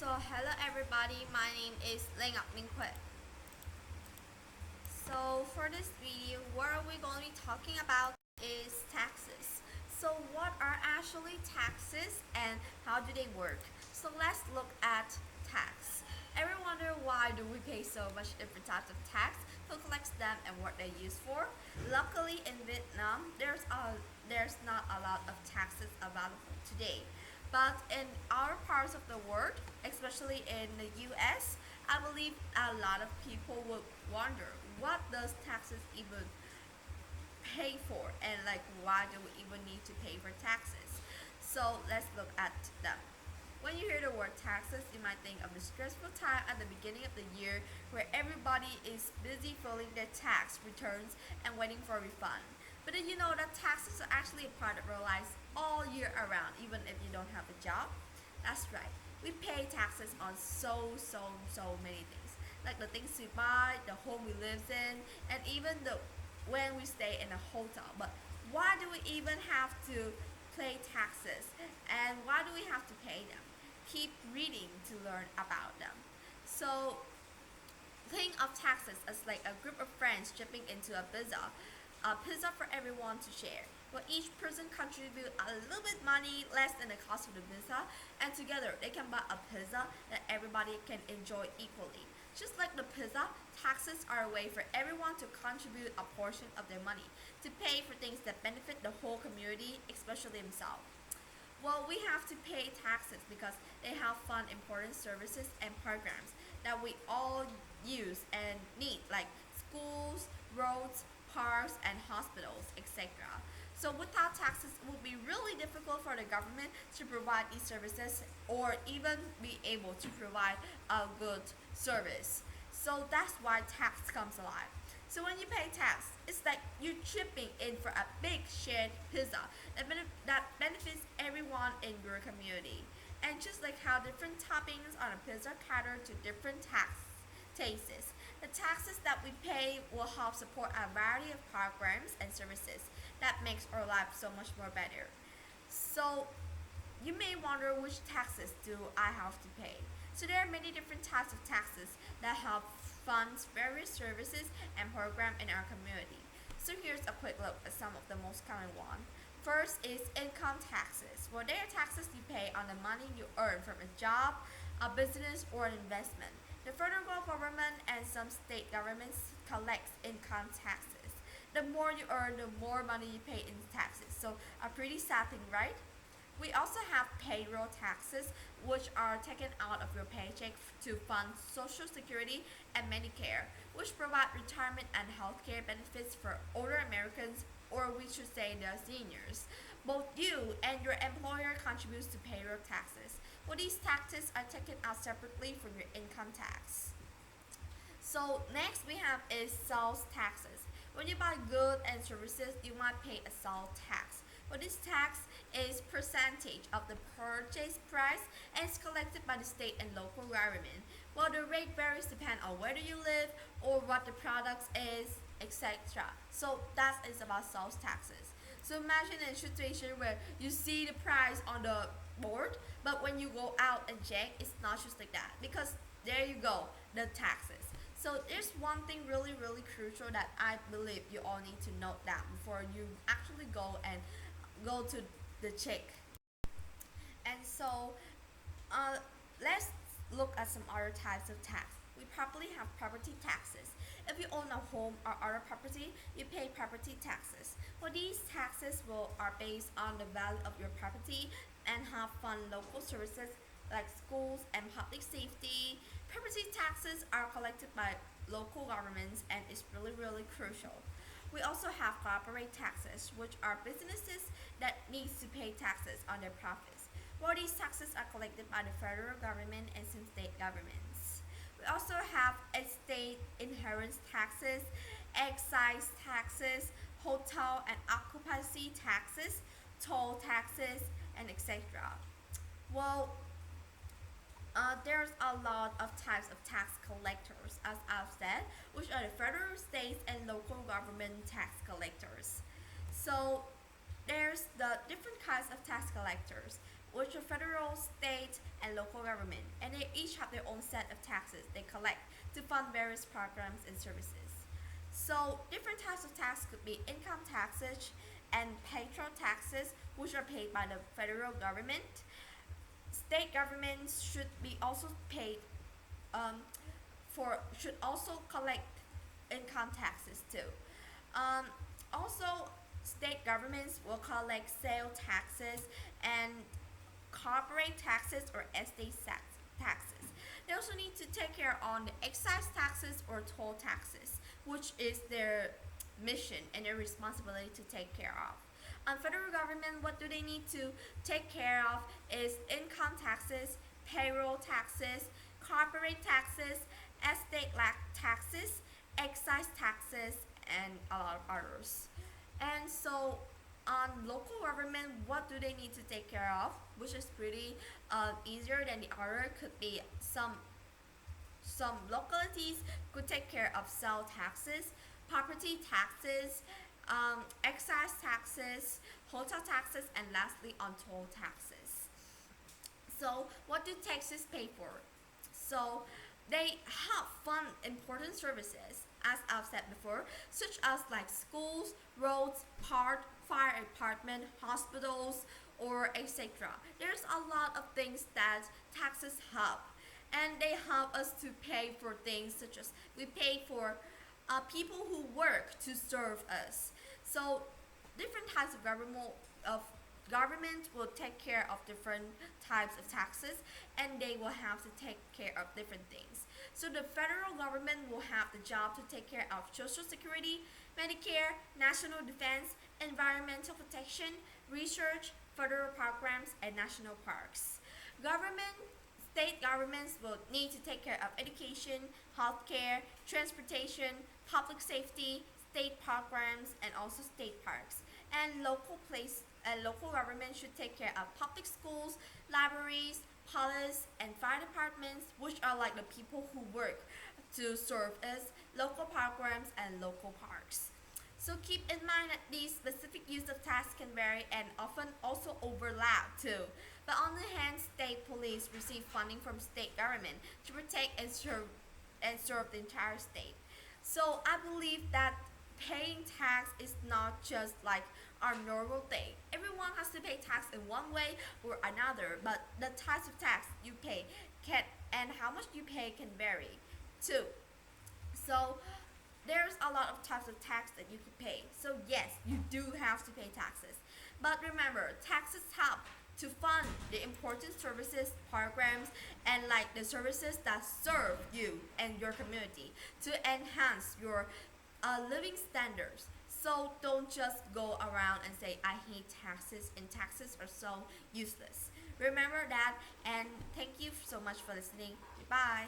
Hello everybody, my name is Ling Minh Khuê. So for this video, what are we going to be talking about is taxes. So what are actually taxes and how do they work? So let's look at tax. Ever wonder why do we pay so much different types of tax? Who collects them and what they're used for? Luckily in Vietnam, there's not a lot of taxes available today. But in other parts of the world, especially in the US, I believe a lot of people would wonder what does taxes even pay for and like why do we even need to pay for taxes. So let's look at them. When you hear the word taxes, you might think of the stressful time at the beginning of the year where everybody is busy filling their tax returns and waiting for a refund. But did you know that taxes are actually a part of our lives all year around, even if you don't have a job? That's right. We pay taxes on so many things. Like the things we buy, the home we live in, and even the when we stay in a hotel. But why do we even have to pay taxes? And why do we have to pay them? Keep reading to learn about them. So think of taxes as like a group of friends chipping into a pizza for everyone to share. Where each person contribute a little bit money less than the cost of the pizza, and together they can buy a pizza that everybody can enjoy equally. Just like the pizza, taxes are a way for everyone to contribute a portion of their money to pay for things that benefit the whole community, especially themselves. Well, we have to pay taxes because they have fund important services and programs that we all use and need, like schools, roads, parks, and hospitals, etc. So without taxes, it would be really difficult for the government to provide these services or even be able to provide a good service. So that's why tax comes alive. So when you pay tax, it's like you're chipping in for a big shared pizza that benefits everyone in your community. And just like how different toppings on a pizza cater to different tastes, the taxes that we pay will help support a variety of programs and services that makes our life so much more better. So you may wonder which taxes do I have to pay. So there are many different types of taxes that help fund various services and programs in our community. So here's a quick look at some of the most common ones. First is income taxes. Well, they are taxes you pay on the money you earn from a job, a business, or an investment. The federal government and some state governments collect income taxes. The more you earn, the more money you pay in taxes. So a pretty sad thing, right? We also have payroll taxes, which are taken out of your paycheck to fund Social Security and Medicare, which provide retirement and healthcare benefits for older Americans, or we should say the seniors. Both you and your employer contributes to payroll taxes. Well, these taxes are taken out separately from your income tax. So next we have is sales taxes. When you buy goods and services, you might pay a sales tax. Well, this tax is percentage of the purchase price and is collected by the state and local government. Well, the rate varies depending on where you live or what the product is, etc. So that is about sales taxes. So imagine a situation where you see the price on the board, but when you go out and check, it's not just like that because there you go, the taxes. So there's one thing really crucial that I believe you all need to note down before you actually go and go to the check. And so uh, let's look at some other types of tax. We probably have property taxes. If you own a home or other property, you pay property taxes. Well, these taxes are based on the value of your property and have fund local services like schools and public safety. Property taxes are collected by local governments and is really crucial. We also have corporate taxes, which are businesses that needs to pay taxes on their profits. While these taxes are collected by the federal government and some state governments. We also have estate inheritance taxes, excise taxes, hotel and occupancy taxes, toll taxes, and etc. Well, there's a lot of types of tax collectors, as I've said, which are the federal, states, and local government tax collectors. So there's the different kinds of tax collectors. which are federal, state, and local government, and they each have their own set of taxes they collect to fund various programs and services. So different types of tax could be income taxes and payroll taxes, which are paid by the federal government. State governments should be also paid um, for should also collect income taxes too. Um, Also, state governments will collect sale taxes and corporate taxes or estate taxes. They also need to take care on the excise taxes or toll taxes, which is their mission and their responsibility to take care of. Federal government, what do they need to take care of is income taxes, payroll taxes, corporate taxes, estate taxes, excise taxes, and a lot of others. And so on local government, what do they need to take care of, which is pretty easier than the other, could be some localities could take care of sale taxes, property taxes, excise taxes, hotel taxes, and lastly on toll taxes. So what do taxes pay for? So they help fund important services, as I've said before, such as like schools, roads, park, fire department, hospitals, or etc. There's a lot of things that taxes help, and they help us to pay for things such as we pay for people who work to serve us. So different types of government will take care of different types of taxes, and they will have to take care of different things. So the federal government will have the job to take care of social security, Medicare, national defense, environmental protection, research, federal programs, and national parks. Government State governments will need to take care of education, healthcare, transportation, public safety, state programs, and also state parks. And local government should take care of public schools, libraries, police, and fire departments, which are like the people who work to serve as local programs and local parks. So keep in mind that the specific use of tax can vary and often also overlap too. But on the hand, state police receive funding from state government to protect and serve the entire state. So I believe that paying tax is not just like our normal thing. Everyone has to pay tax in one way or another, but the types of tax you pay can and how much you pay can vary too. So there's a lot of types of tax that you could pay. So yes, you do have to pay taxes. But remember, taxes help to fund the important services, programs, and like the services that serve you and your community to enhance your living standards. So don't just go around and say, I hate taxes and taxes are so useless. Remember that, and thank you so much for listening. Goodbye.